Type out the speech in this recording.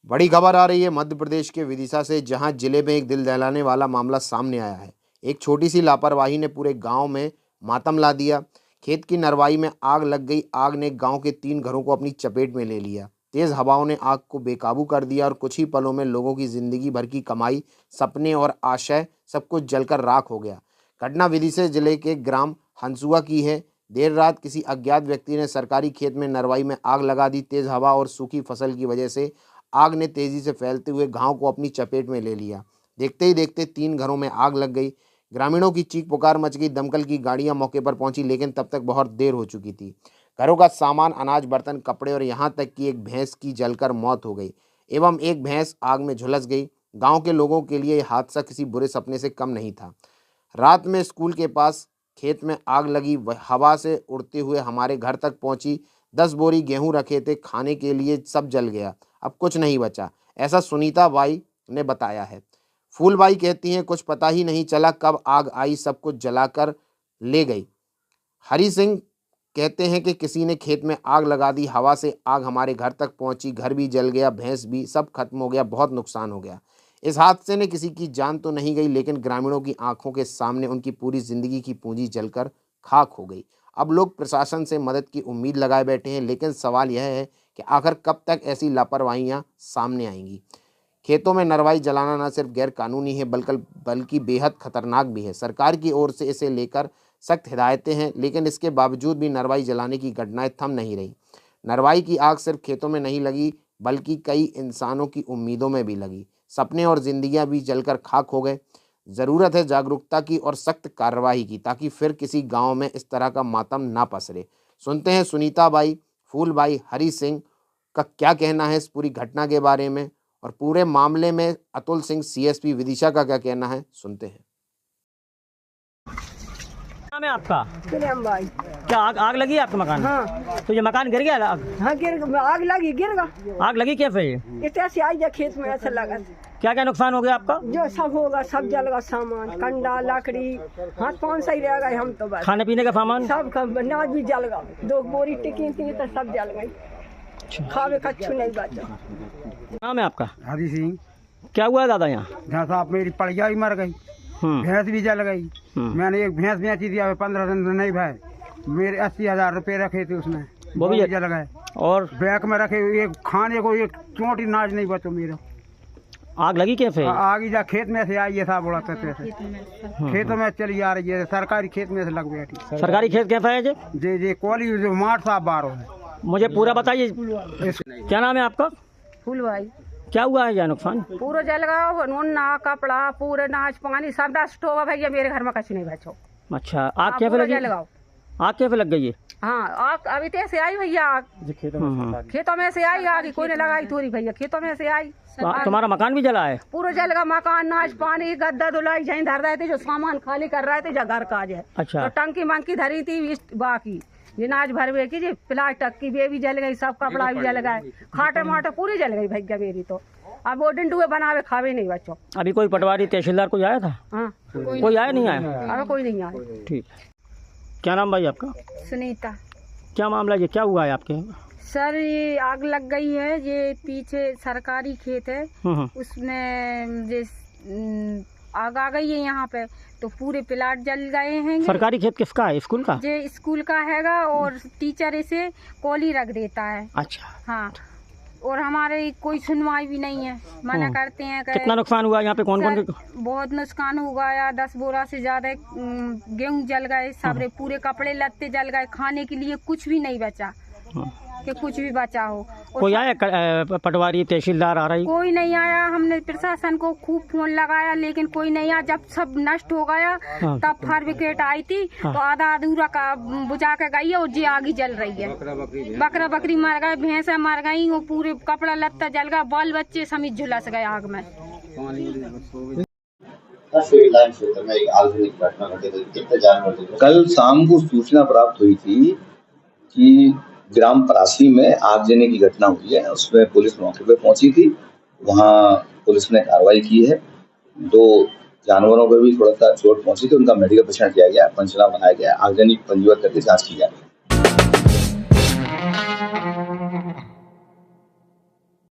बड़ी खबर आ रही है मध्य प्रदेश के विदिशा से, जहां जिले में एक दिल दहलाने वाला मामला सामने आया है। एक छोटी सी लापरवाही ने पूरे गांव में मातम ला दिया। खेत की नरवाई में आग लग गई। आग ने गांव के 3 घरों को अपनी चपेट में ले लिया। तेज हवाओं ने आग को बेकाबू कर दिया और कुछ ही पलों में लोगों की जिंदगी भर की कमाई, सपने और आशय सब कुछ जलकर राख हो गया। घटना विदिशा जिले के ग्राम हंसुआ की है। देर रात किसी अज्ञात व्यक्ति ने सरकारी खेत में नरवाई में आग लगा दी। तेज हवा और सूखी फसल की वजह से आग ने तेजी से फैलते हुए गांव को अपनी चपेट में ले लिया। देखते ही देखते 3 घरों में आग लग गई। ग्रामीणों की चीख पुकार मच गई। दमकल की गाड़ियां मौके पर पहुंची, लेकिन तब तक बहुत देर हो चुकी थी। घरों का सामान, अनाज, बर्तन, कपड़े और यहां तक कि एक भैंस की जलकर मौत हो गई एवं एक भैंस आग में झुलस गई। गांव के लोगों के लिए यह हादसा किसी बुरे सपने से कम नहीं था। रात में स्कूल के पास खेत में आग लगी। हवा से उड़ते हुए हमारे घर तक पहुंची। 10 बोरी गेहूं रखे थे खाने के लिए, सब जल गया। अब कुछ नहीं बचा, ऐसा सुनीता बाई ने बताया है। फूलबाई कहती हैं, कुछ पता ही नहीं चला कब आग आई, सब कुछ जलाकर ले गई। हरी सिंह कहते हैं कि किसी ने खेत में आग लगा दी। हवा से आग हमारे घर तक पहुंची, घर भी जल गया, भैंस भी, सब खत्म हो गया, बहुत नुकसान हो गया। इस हादसे ने किसी की जान तो नहीं गई, लेकिन ग्रामीणों की आंखों के सामने उनकी पूरी जिंदगी की पूंजी जलकर खाक हो गई। अब लोग प्रशासन से मदद की उम्मीद लगाए बैठे हैं, लेकिन सवाल यह है कि आखिर कब तक ऐसी लापरवाहियां सामने आएंगी। खेतों में नरवाई जलाना न सिर्फ गैर कानूनी है बल्कि बेहद खतरनाक भी है। सरकार की ओर से इसे लेकर सख्त हिदायतें हैं, लेकिन इसके बावजूद भी नरवाई जलाने की घटनाएं थम नहीं रही। नरवाई की आग सिर्फ खेतों में नहीं लगी, बल्कि कई इंसानों की उम्मीदों में भी लगी। सपने और जिंदगियां भी जलकर खाक हो गए। ज़रूरत है जागरूकता की और सख्त कार्रवाई की, ताकि फिर किसी गांव में इस तरह का मातम ना पसरे। सुनते हैं सुनीता बाई, फूलबाई, हरी सिंह का क्या कहना है इस पूरी घटना के बारे में, और पूरे मामले में अतुल सिंह सीएसपी विदिशा का क्या कहना है, सुनते हैं। नाम है आपका? भाई। क्या आग लगी है आपके मकान? हाँ। तो ये मकान गिर गया? हाँ गिर, आग लगी, गिर गया। आग लगी कैसे? ऐसे आई जा खेत में, ऐसा लगा। क्या क्या नुकसान हो गया आपका? जो सब होगा, सब जल गया सामान, कंडा, लकड़ी, हाथ पाँव सही रह गए हम तो बस। खाने पीने का सामान सब अनाज भी जल गया। 2 बोरी टिकी थी तो सब जल गई। खावे कच्छु नहीं बचा। नाम है आपका? हरी सिंह। क्या हुआ दादा यहाँ? साहब मेरी पड़िया ही मर गई, भैंस भी जल गई। मैंने एक भैंस बेची थी, 15 दिन नहीं भाई, मेरे 80,000 रुपए रखे थे उसमें, वो भी जल गए। और बैग में रखे एक खाने को एक चोटी नाज नहीं बचो मेरा। आग लगी कैसे? आग जा खेत में से आई है, साहब बोला से खेतों में चली आ रही है, सरकारी खेत में से लग बैठी। सरकारी खेत कैसा है? जी कोली जो माठ साहब बारो है। मुझे पूरा बताइए, क्या नाम है आपका? फूलबाई। क्या हुआ है? क्या नुकसान? पूरा जल गया, नूना, कपड़ा, पूरे नाच पानी सब नष्ट होगा भैया। मेरे घर में कुछ नहीं बचो। अच्छा, आग कैसे लगी? आग कैसे लग गई है? हाँ, आग अभी तो ऐसे आई भैया, आग खेतों में से आई आग, कोई ने लगाई थोड़ी भैया, खेतों में से आई। तुम्हारा मकान भी जला है? पूरा जल गया मकान, नाच पानी, गद्दा धुलाई जहीं धर रहे थे, जो सामान खाली कर रहे थे, जो घर का है। अच्छा। तो टंकी मंकी धरी थी बाकी, ये नाच भरवे की, जी प्लास्टिक की वे भी जल गई, सब कपड़ा भी जल गए, खाटे माटे पूरी जल गई भैया मेरी तो। अब वो डिंडुए बनावे खावे नहीं बच्चों। अभी कोई पटवारी तहसीलदार कोई आया था? हाँ, कोई आया नहीं आया? अरे कोई नहीं आया। ठीक। क्या नाम भाई आपका? सुनीता। क्या मामला ये क्या हुआ है आपके? सर ये आग लग गई है, ये पीछे सरकारी खेत है, उसमें ये आग आ गई है यहाँ पे, तो पूरे प्लाट जल गए हैं। सरकारी खेत किसका है? स्कूल का? ये स्कूल का हैगा, और टीचर इसे कोली रख देता है। अच्छा। हाँ, और हमारे कोई सुनवाई भी नहीं है, मना करते हैं। कितना नुकसान हुआ यहाँ पे? कौन कौन? बहुत नुकसान हुआ या 10 बोरा से ज्यादा गेहूं जल गए, सब पूरे कपड़े लत्ते जल गए, खाने के लिए कुछ भी नहीं बचा कि कुछ भी बचा हो। कोई आया पटवारी तहसीलदार आ रही? कोई नहीं आया। हमने प्रशासन को खूब फोन लगाया, लेकिन कोई नहीं आया। जब सब नष्ट हो गया तब फायर ब्रिगेड आई थी, तो आधा अधूरा का बुझा के गई है, और जी आगे जल रही है। बकरा बकरी मर गए, भैंसा मर गई, वो पूरे कपड़ा लत्ता जल गया, बाल बच्चे समेत झुलस गए आग में। कल शाम को सूचना प्राप्त हुई थी कि ग्राम परासी में आगजनी की घटना हुई है। उसमें पुलिस मौके पे पहुंची थी, वहां पुलिस ने कार्रवाई की है। 2 जानवरों को भी थोड़ा सा चोट पहुंची थी, उनका मेडिकल परीक्षण किया गया, पंचनामा बनाया गया, आगजनी पंजीबद्ध करके जांच की जा रही है।